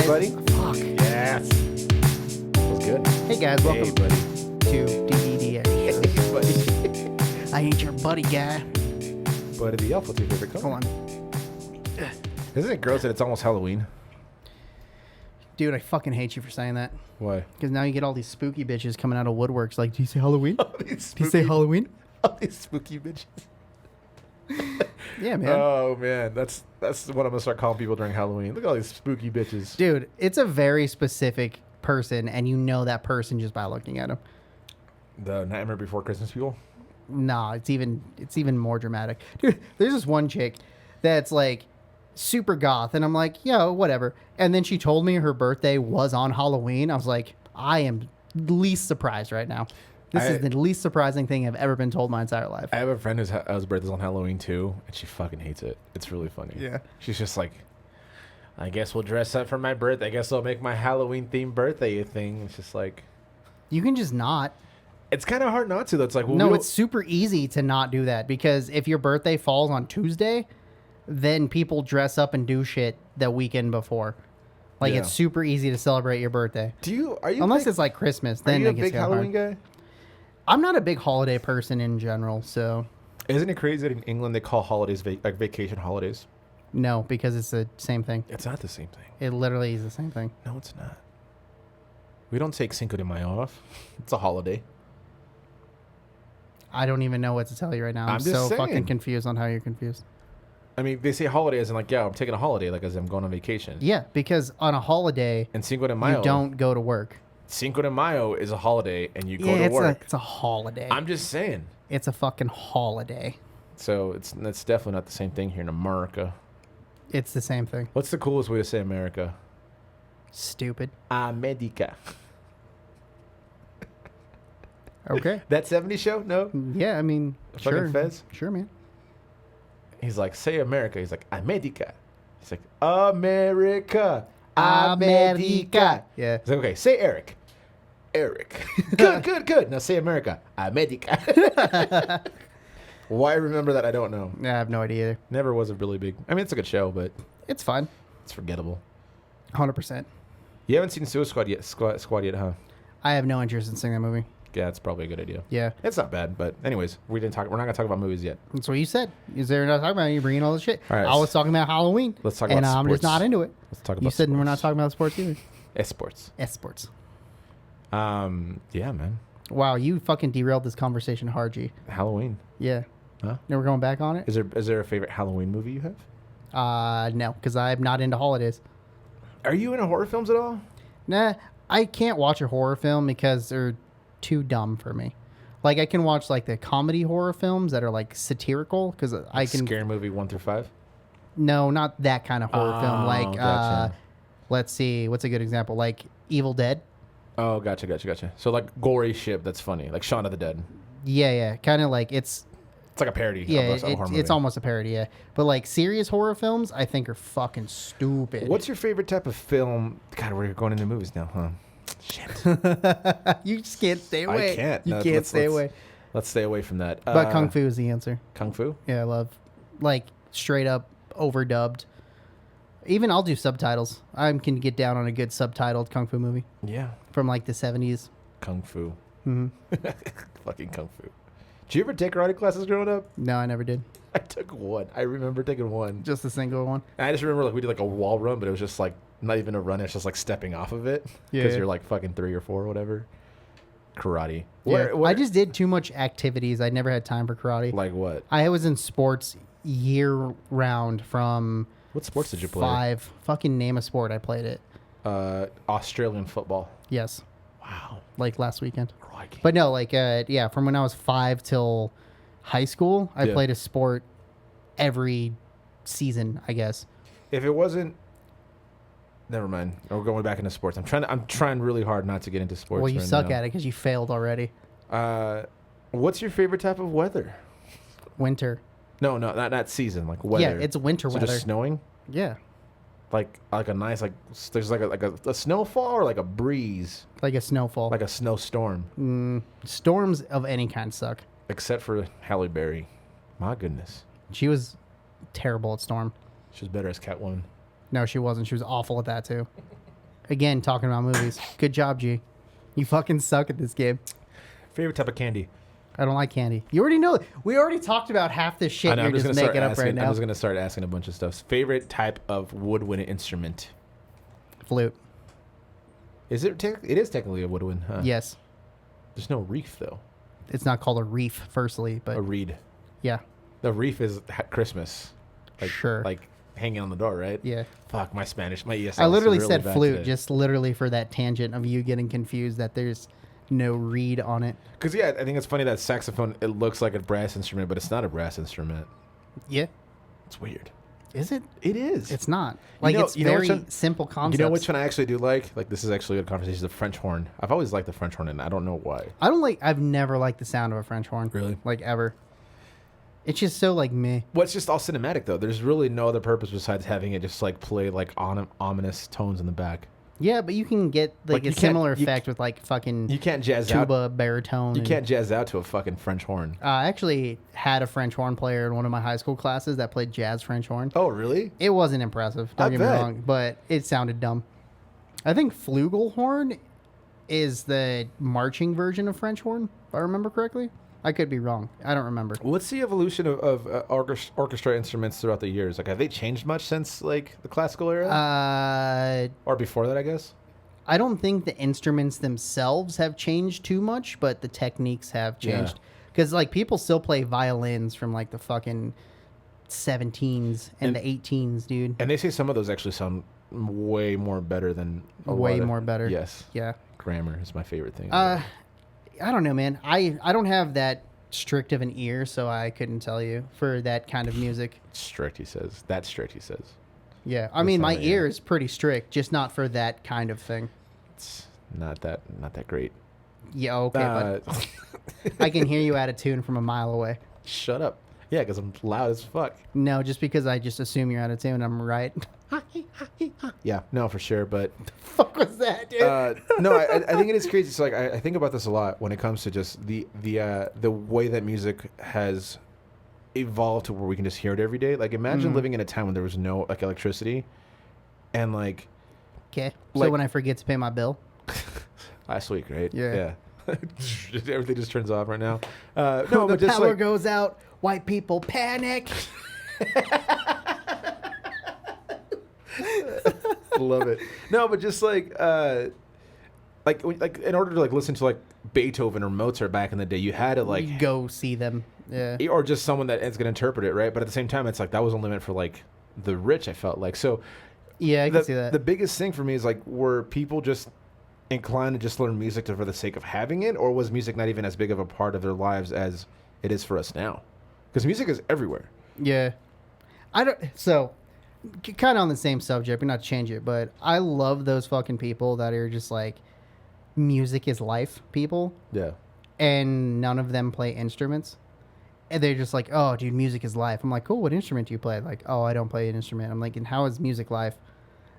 guys. buddy. Fuck. Yes. What's good? Hey guys, welcome Hey, buddy. to DDD. Hey, buddy. I ain't your buddy guy. Buddy the Elf, what's your favorite color? Come on. Isn't it gross that it's almost Halloween? Dude, I fucking hate you for saying that. Why? Because now you get all these spooky bitches coming out of woodworks like, do you say Halloween? All these Do you spooky, say Halloween? all these spooky bitches. Yeah, man. Oh man, that's what I'm gonna start calling people during Halloween. Look at all these spooky bitches. Dude, it's a very specific person, and you know that person just by looking at them. The Nightmare Before Christmas people. Nah, it's even more dramatic. Dude, there's this one chick that's like super goth, and I'm like, yo, whatever. And then she told me her birthday was on Halloween. I was like, I am least surprised right now. This is the least surprising thing I've ever been told my entire life. I have a friend whose birthday's on Halloween too, and she fucking hates it. It's really funny. Yeah. She's just like, I guess we'll dress up for my birthday. I guess I'll make my Halloween themed birthday a thing. It's just like, You can just not. it's kind of hard not to though. It's like, well, No, it's super easy to not do that because if your birthday falls on Tuesday, then people dress up and do shit the weekend before. Like Yeah. it's super easy to celebrate your birthday. Are you Unless big, it's like Christmas, are then you a it gets big kinda Halloween hard. guy? I'm not a big holiday person in general, so Isn't it crazy that in England they call holidays like vacation holidays? no, because it's the same thing. It's not the same thing. It literally is the same thing. No, it's not. We don't take Cinco de Mayo off. It's a holiday. I don't even know what to tell you right now. I'm I'm just so saying. fucking confused on how you're confused. I mean, they say holiday as in like, yeah, I'm taking a holiday, like as I'm going on vacation. Yeah, because on a holiday, And Cinco de Mayo, you don't go to work. Cinco de Mayo is a holiday, and you go Yeah, to work. it's a holiday. I'm just saying. It's a fucking holiday. So that's definitely not the same thing here in America. It's the same thing. What's the coolest way to say America? Stupid. America. Okay. That 70s show? No. Yeah, I mean, Fucking sure. Fez? Sure, man. He's like, say America. He's like, America. He's like, America. America. Yeah. He's like, okay, say Eric. Eric. Good. Now say America. America. Why I remember that, I don't know. I have no idea either. Never was a really big. I mean, it's a good show, but It's fun. it's forgettable. 100%. You haven't seen Suicide Squad yet, huh? I have no interest in seeing that movie. Yeah, it's probably a good idea. Yeah. It's not bad, but anyways, we're not gonna talk about movies yet. That's what you said. Is there not talking about you bringing all this shit? All right. I was talking about Halloween. Let's talk and about I'm just sports. not into it. Let's talk about. You said we're not sports. talking about sports either. Esports. Sports. Yeah, man. Wow, you fucking derailed this conversation hard, G. Halloween. Yeah. Huh? Now we're going back on it? Is there a favorite Halloween movie you have? No, because I'm not into holidays. Are you into horror films at all? Nah, I can't watch a horror film because they're too dumb for me. Like, I can watch, like, the comedy horror films that are, like, satirical because I can... Scary movie 1 through 5. No, not that kind of horror film. Oh, Like, gotcha. let's see, what's a good example? Like, Evil Dead. Oh, gotcha. So like gory shit that's funny, like Shaun of the Dead. Yeah. Kind of like, it's like a parody. Yeah, of a horror movie. it's almost a parody, yeah. But, like, serious horror films, I think, are fucking stupid. What's your favorite type of film? God, we're going into movies now, huh? Shit. You just can't stay away. I can't. You No, can't stay away. Let's stay away from that. But Kung Fu is the answer. Kung Fu? Yeah, I love, like, straight up overdubbed. Even I'll do subtitles. I can get down on a good subtitled Kung Fu movie Yeah. from, like, the 70s. Kung Fu. Hmm. Fucking Kung Fu. Did you ever take karate classes growing up? No, I never did. I took one. I remember taking one. Just a single one. And I just remember like we did like a wall run, but it was just like not even a run. It's just like stepping off of it because Yeah. you're like fucking 3 or 4 or whatever. Karate. Yeah. I just did too much activities. I never had time for karate. like what? I was in sports year round from What sports did you play? 5. Fucking name a sport. I played it. Australian football. Yes. Wow. Like last weekend. Crikey. But no, like, yeah, from when I was 5 till high school, I Yeah. played a sport every season, I guess. If it wasn't, never mind. We're going back into sports. I'm trying really hard not to get into sports. Well, you right suck now. at it because you failed already. What's your favorite type of weather? Winter. No, not season. Like weather. Yeah, it's winter so weather. just snowing. Yeah, Like a nice there's like a snowfall or like a breeze, like a snowfall. like a snowstorm. Storms of any kind suck. Except for Halle Berry. My goodness, She was terrible at Storm. she's better as Catwoman. No, she wasn't. She was awful at that too. Again, talking about movies. Good job, G. You fucking suck at this game. Favorite type of candy? I don't like candy. You already know. We already talked about half this shit. I know, You're I'm just just gonna making start up asking. right now. I'm just gonna start asking a bunch of stuff. Favorite type of woodwind instrument? Flute. Is it? It is technically a woodwind, huh? Yes. There's no reef though. It's not called a reef, firstly, but A reed. yeah. The reef is Christmas. Like, Sure. Like hanging on the door, right? Yeah. Fuck, my Spanish, my ESL. I literally is really said bad flute, today. just literally for that tangent of you getting confused that there's no reed on it. Because yeah, I think it's funny that saxophone. It looks like a brass instrument, but it's not a brass instrument. Yeah. It's weird. Is it? It is. It's not. Like, it's you know very which one- simple concept. You know which one I actually do like? Like this is actually a good conversation. The French horn. I've always liked the French horn, and I don't know why. I've never liked the sound of a French horn. Really? Like, ever. It's just so, like, meh. Well, it's just all cinematic though. There's really no other purpose besides having it just like play like ominous tones in the back. Yeah, but you can get, Like, like, you a can't- similar you- effect with, like, fucking You can't jazz out. tuba, baritone. You and- can't jazz out to a fucking French horn. I actually had a French horn player in one of my high school classes that played jazz French horn. Oh, really? It wasn't impressive, don't I get me bet. wrong, but it sounded dumb. I think flugelhorn is the marching version of French horn, if I remember correctly. I could be wrong. I don't remember. What's the evolution of orchestra instruments throughout the years? Like, have they changed much since like the classical era, or before that? I guess. I don't think the instruments themselves have changed too much, but the techniques have Yeah. changed. Because, like, people still play violins from, like, the fucking 17s and the 18s, dude. And they say some of those actually sound way more better than Way lot of- more better. Yes, Yeah. grammar is my favorite thing. I don't know, man. I don't have that strict of an ear, so I couldn't tell you for that kind of music. Strict, he says. That's strict, he says. Yeah, I mean, not my my ear ear. is pretty strict, just not for that kind of thing. It's not that great. Yeah, okay, Uh, but I can hear you out of tune from a mile away. Shut up. Yeah, because I'm loud as fuck. No, just because I just assume you're out of tune, I'm right. Yeah, no, for sure. But Fuck was that, dude? no, I think it is crazy. So like, I think about this a lot when it comes to just the way that music has evolved to where we can just hear it every day. Like, imagine living in a time when there was no like electricity, and like Okay, so like- when I forget to pay my bill, last week, right? Yeah. Everything just turns off right now. No, the but just power like, goes out, white people panic. love it. No, but just like in order to like listen to like Beethoven or Mozart back in the day, you had to like Go see them. Yeah. or just someone that is going to interpret it, right? But at the same time, it's like that was only meant for like the rich. I felt like so. Yeah, I can see that. The biggest thing for me is like, were people just inclined to just learn music for the sake of having it, or was music not even as big of a part of their lives as it is for us now? Because music is everywhere. Yeah. I don't. So, kind of on the same subject, but not to change it, but I love those fucking people that are just like, music is life people, Yeah. and none of them play instruments. And they're just like, oh, dude, music is life. I'm like, cool, what instrument do you play? Like, oh, I don't play an instrument. I'm like, and how is music life?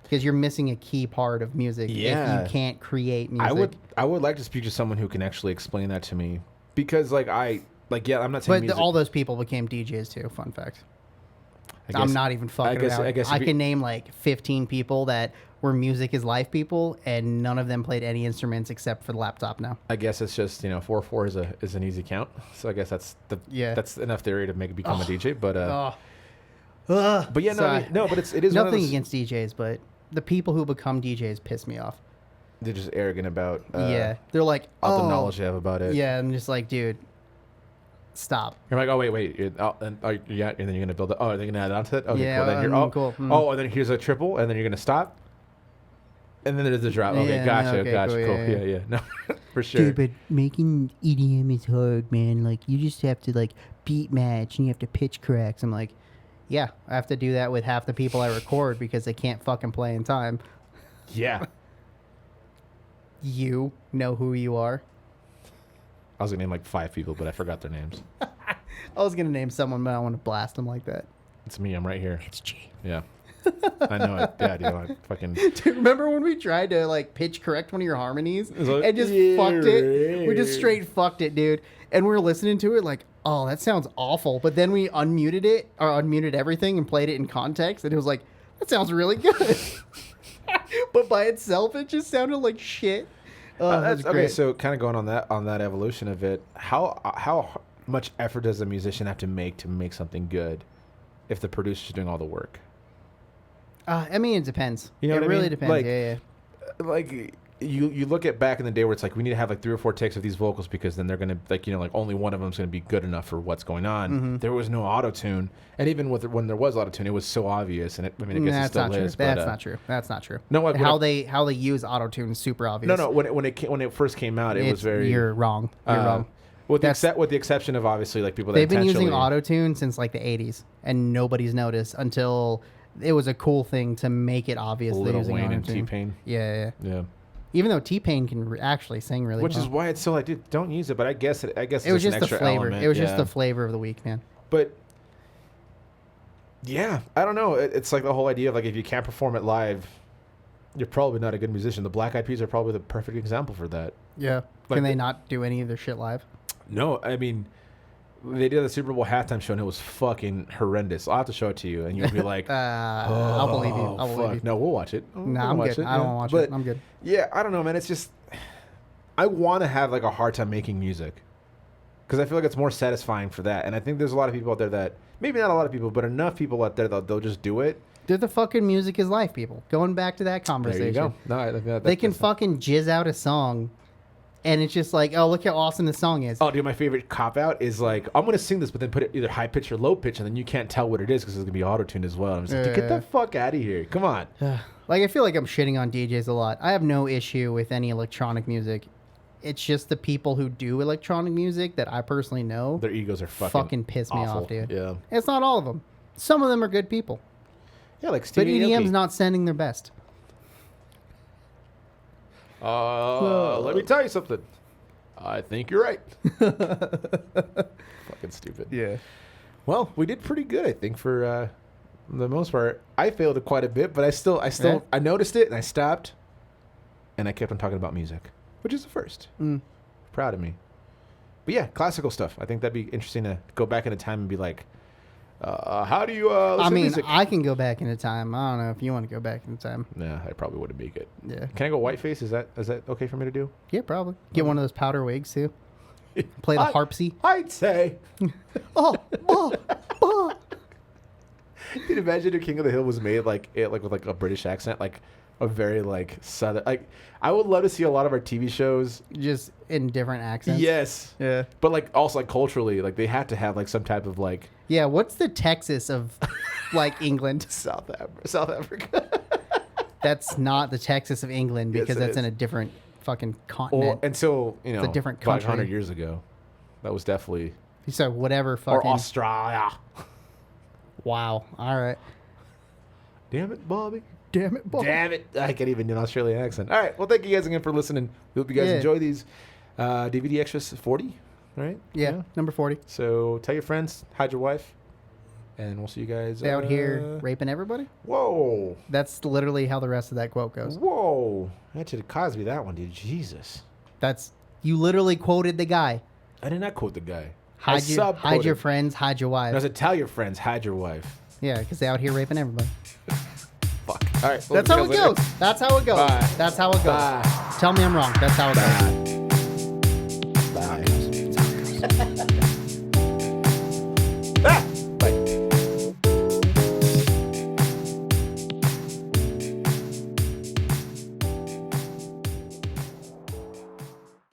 Because you're missing a key part of music Yeah. if you can't create music. I would like to speak to someone who can actually explain that to me, because like yeah, I'm not saying But music. all those people became DJs too. Fun fact. I guess- I'm not even fucking guess- around. I guess if I you- can name like 15 people that were music is life people, and none of them played any instruments except for the laptop now. I guess it's just 4/4 is an easy count. So I guess that's that's enough theory to become a DJ. But but yeah, no, I mean, no, but it is one of nothing those- against DJs, but the people who become DJs piss me off. They're just arrogant about Yeah, they're like, all the "Oh." knowledge they have about it. Yeah, I'm just like, dude, stop. You're like, oh wait, and then you're gonna build it. Oh, are they gonna add on to it? Okay, Yeah, cool. Then you're cool. Oh, and then here's a triple, and then you're gonna stop, and then there's the drop. Okay, Yeah, gotcha, okay, gotcha, cool, cool. yeah, Yeah, no, for sure. Dude, but making EDM is hard, man. Like, you just have to, like, beat match and you have to pitch corrects. I'm like, yeah, I have to do that with half the people I record because they can't fucking play in time. Yeah, You know who you are. I was gonna name like 5 people, but I forgot their names. I was going to name someone, but I don't want to blast them like that. It's me. I'm right here. It's G. Yeah, I know it. Yeah, dude, I fucking. Dude, remember when we tried to, like, pitch correct one of your harmonies like, and just yeah, fucked it? We just right. straight fucked it, dude. And we were listening to it like, oh, that sounds awful. But then we unmuted it or unmuted everything and played it in context. And it was like, that sounds really good. but by itself, it just sounded like shit. Oh, that's okay. great. So kind of going on that evolution of it, how much effort does a musician have to make something good, if the producer's doing all the work? I mean, it depends. You know it what I really mean? depends. Like, yeah. Like you look at back in the day where it's like we need to have like 3 or 4 takes of these vocals because then they're gonna like only one of them's gonna be good enough for what's going on. Mm-hmm. There was no auto tune, and even when there was auto tune, it was so obvious. And I guess it still is. That's but, not true. That's not true. No, what- how they use auto tune is super obvious. No, when it first came out, it was very. You're wrong. You're wrong. With the exception of obviously like people that They've been using intentionally- auto tune since like the 80s, and nobody's noticed until it was a cool thing to make it obvious. they're Lil using Wayne and auto-tune. T-Pain. Yeah. Yeah. Even though T-Pain can actually sing really Which well. is why it's so like, dude, don't use it. But I guess it's It was just just an the extra flavor. element. It was just Yeah. the flavor of the week, man. But yeah, I don't know. It's like the whole idea of like if you can't perform it live, you're probably not a good musician. The Black Eyed Peas are probably the perfect example for that. Yeah. Like Can they the- not do any of their shit live? No, I mean, they did the Super Bowl halftime show and it was fucking horrendous. I'll have to show it to you and you'll be like, I'll believe you. I'll believe fuck. you. No, we'll watch it. No, We'll I'm watch good. it, I don't yeah. want to watch But it. I'm good. yeah, I don't know, man. It's just I want to have like a hard time making music because I feel like it's more satisfying for that. And I think there's a lot of people out there that maybe not a lot of people, but enough people out there that they'll just do it. They're the fucking music is life people. Going back to that conversation. There you go. No, They can fucking jizz out a song, and it's just like, oh, look how awesome the song is. Oh, dude, my favorite cop out is like I'm gonna sing this, but then put it either high pitch or low pitch, and then you can't tell what it is because it's gonna be auto tuned as well. I'm just like, dude, get the fuck out of here! Come on. Like, I feel like I'm shitting on DJs a lot. I have no issue with any electronic music. It's just the people who do electronic music that I personally know Their egos are fucking piss me awful. off, dude. Yeah, It's not all of them. Some of them are good people. yeah, like But Stevie EDM's Aoki. not sending their best. Let me tell you something. I think you're right. Fucking stupid. Yeah. Well, we did pretty good, I think, for the most part. I failed it quite a bit, but Yeah. I noticed it and I stopped, and I kept on talking about music, which is the first. Proud of me. But yeah, classical stuff. I think that'd be interesting to go back into time and be like, how do you listen I to mean, music? I can go back into time. I don't know if you want to go back in time. Nah, I probably wouldn't make it. Yeah. Can I go whiteface? Is that okay for me to do? Yeah, probably. Get one of those powder wigs, too. Play the harpsy. I'd say. Oh. Dude, imagine if King of the Hill was made like with like a British accent, like a very like southern. Like, I would love to see a lot of our TV shows. Just in different accents. Yes. Yeah. But like also like culturally, like they have to have like some type of like Yeah, what's the Texas of, like, England? South Africa. That's not the Texas of England Yes, because it that's is. in a different fucking Or continent. until a different 500 country. years ago, that was definitely So whatever or fucking... Australia. Wow. All right. Damn it, Bobby. Damn it, boy. Damn it. I can't even do an Australian accent. All right. Well, thank you guys again for listening. We hope you guys Yeah. enjoy these DVD extras 40, right? Yeah, number 40. So tell your friends, hide your wife, and we'll see you guys They out here raping everybody? Whoa. That's literally how the rest of that quote goes. Whoa. That should have caused me that one, dude. Jesus. That's... You literally quoted the guy. I did not quote the guy. Hide your friends, hide your wife. I said, tell your friends, hide your wife. Yeah, because they out here raping everybody. Fuck. All right. That's how it goes. That's how it goes. Bye. That's how it goes. Bye. Tell me I'm wrong. That's how it goes. Bye.